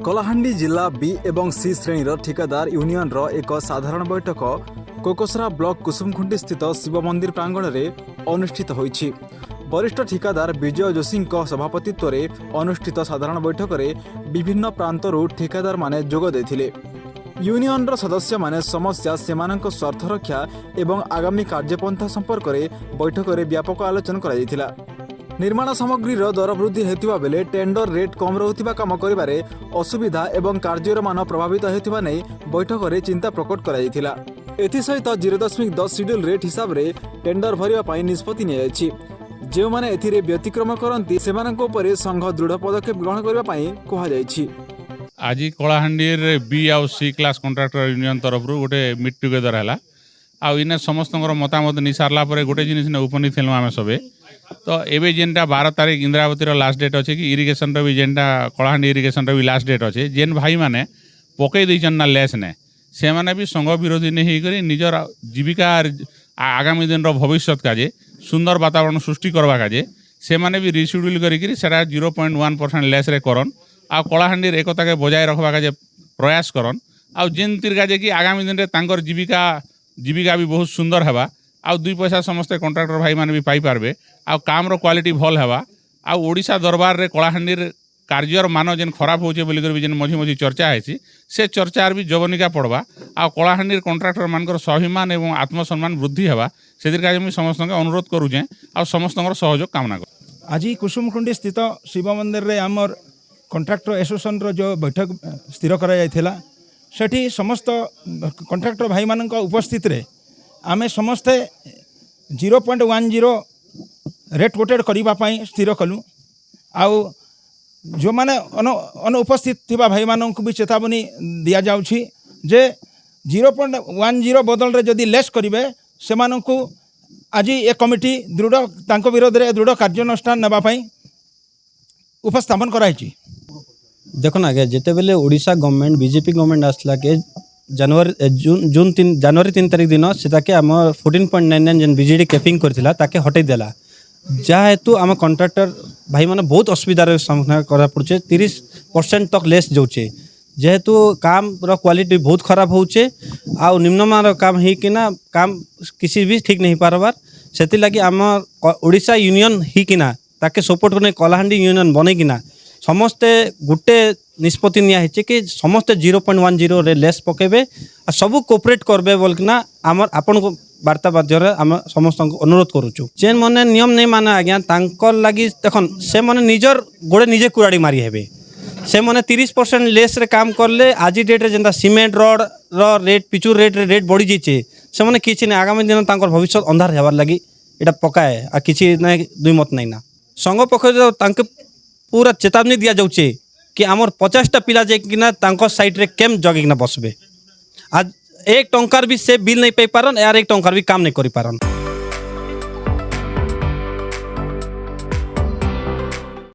कलाहांडी जिला बी एवं सी श्रेणी ठिकादार यूनियन एक साधारण बैठक कोकोसरा ब्लॉक कुसुमखुंडी स्थित शिव मंदिर प्रांगण में अनुष्ठित होईछि। वरिष्ठ ठिकादार विजय जोशी सभापतित्व में अनुष्ठित साधारण बैठक में विभिन्न प्रांतरू ठिकादार माने जोग देथिले। यूनियन सदस्य माने समस्या सेमानक स्वार्थ रक्षा एवं आगामी कार्यपंथा संपर्क में बैठक में व्यापक आलोचना करा। निर्माण सामग्री दर वृद्धि होता बेले टेंडर रेट कम रोकथिबा काम करिबारे असुविधा एवं कार्यर मान प्रभावित होता नहीं बैठक में चिंता प्रकट करा। एथिसहित 0.10 शेड्यूल रेट हिसाब रे टेंडर भरिबा निष्पत्ति नियाछि। जो माने एथिरे व्यतिक्रम करती सेमानक उपरे संघ दृढ़ पदक्षेप ग्रहण करबा पई कहा जायछि। आज कलाहांडी बी आउ सी क्लास कंट्राक्टर यूनियन तरफ गोटे मीट टुगेदर है आउ इने समस्त मतामत नहीं सारा गोटे जिन उपनीत थी आम सबे। तो एवं जेनटा 12 तारीख इंद्रावती लास्ट डेट अच्छे कि इरिगेशन भी जेनटा कलाहांडी इरिगेशन भी लास्ट डेट अच्छे जेन भाई मैंने पकई देचन ना लेस ने से माने भी संघ विरोधी नहीं होकर निजर जीविका आगामी दिन भविष्य काजे सुंदर वातावरण सृष्टि करवा काजे से माने भी रिशेड्यूल करी 0.1% लेस रे करन आ कलाहांडी एकता के बजाय रखवा काजे प्रयास करन आ जेन तीर काजे कि आगामी दिन रे तांकर जीविका भी बहुत सुंदर हेबा आ 2 पैसा समस्ते कंट्राक्टर भाई माने भी पाई पारबे आ काम रो क्वालिटी भल हेबा आ ओडिशा दरबार रे कलाहांडी कार्यर मान जेन खराब होचे बोली कर जेन मझी मझी चर्चा है से चर्चार भी जवनिका पड़वा आ कलाहांडी कंट्राक्टर मानकर स्वाभिमान एवं आत्मसम्मान वृद्धि हेबा से मुझे समस्त अनुरोध करुचे आ समस्त सहयोग कामना कर। आज कुसुमखुंडी स्थित शिव मंदिर रे आमर कंट्राक्टर एसोसिएशन रो जो बैठक स्थिर करा जायथिला सेठी समस्त कंट्राक्टर भाई मानक उपस्थित रे आमे समस्ते 0.10 रेट कोटेड करबा पई स्थिर कलु आउ जो माने अनुपस्थित थिबा भाई मानक भी चेतावनी दिया जाउछि जे 0.10 बदल रे जदि लेस करिवे से मानकु आज ए कमिटी दृढ़ तांको विरोध रे दृढ़ कार्यानुष्ठान नेबा पई उपस्थापन कराइछि। देखो ना जिते बेले ओडिशा गवर्नमेंट बीजेपी गवर्नमेंट आसला के जनवरी 3 तारीख दिन से आम 14.99 जेन बीजेडी कैपिंग करथिला ताके हटै देला जहाँ हेतु आम कंट्राक्टर भाई माने बहुत असुविधार सामना करा पड़े 30% तक लेस जाऊे जेहेतु काम रो क्वालिटी बहुत खराब होचे आउ निम्नमान काम ही कि ना काम किसी भी ठीक नहीं पारबार से लगी आम ओडिशा यूनियन ही कि ना ताके सपोर्ट करने कलाहांडी यूनियन बने कि ना समस्ते गोटे निष्पत्ति निया कि समस्ते 0.10 रे लेस पकेबे आ सबू कोऑपरेट करबे बोलकिना आमर आपन को वार्ता माध्यम आम समस्त अनुरोध करुचु। जेन मने नियम नहीं माने आज्ञा तांकर लगी देखन से मने निजर गोड़े निजे कुराड़ी मारी हेबे से मने 30% लेस रे काम करले आज डेट रे जेंता सीमेंट रड रो रेट पिचू रेट बढ़ी जाइए से मने किछि नै आगामी दिन तांकर भविष्य अंधार हेबार लगी एटा पकाए आ किछि नै दुई मत नहीं ना संघ पक्ष तांके पूरा चेतावनी दिया जाउचे कि आमर 50टा पिला जाइकिना तांको साइड रे केम जगिकिना बसबे आज 1 टंकार भी से बिल नहीं पाई पारन यार 1 टंकार भी काम नहीं करि पारन।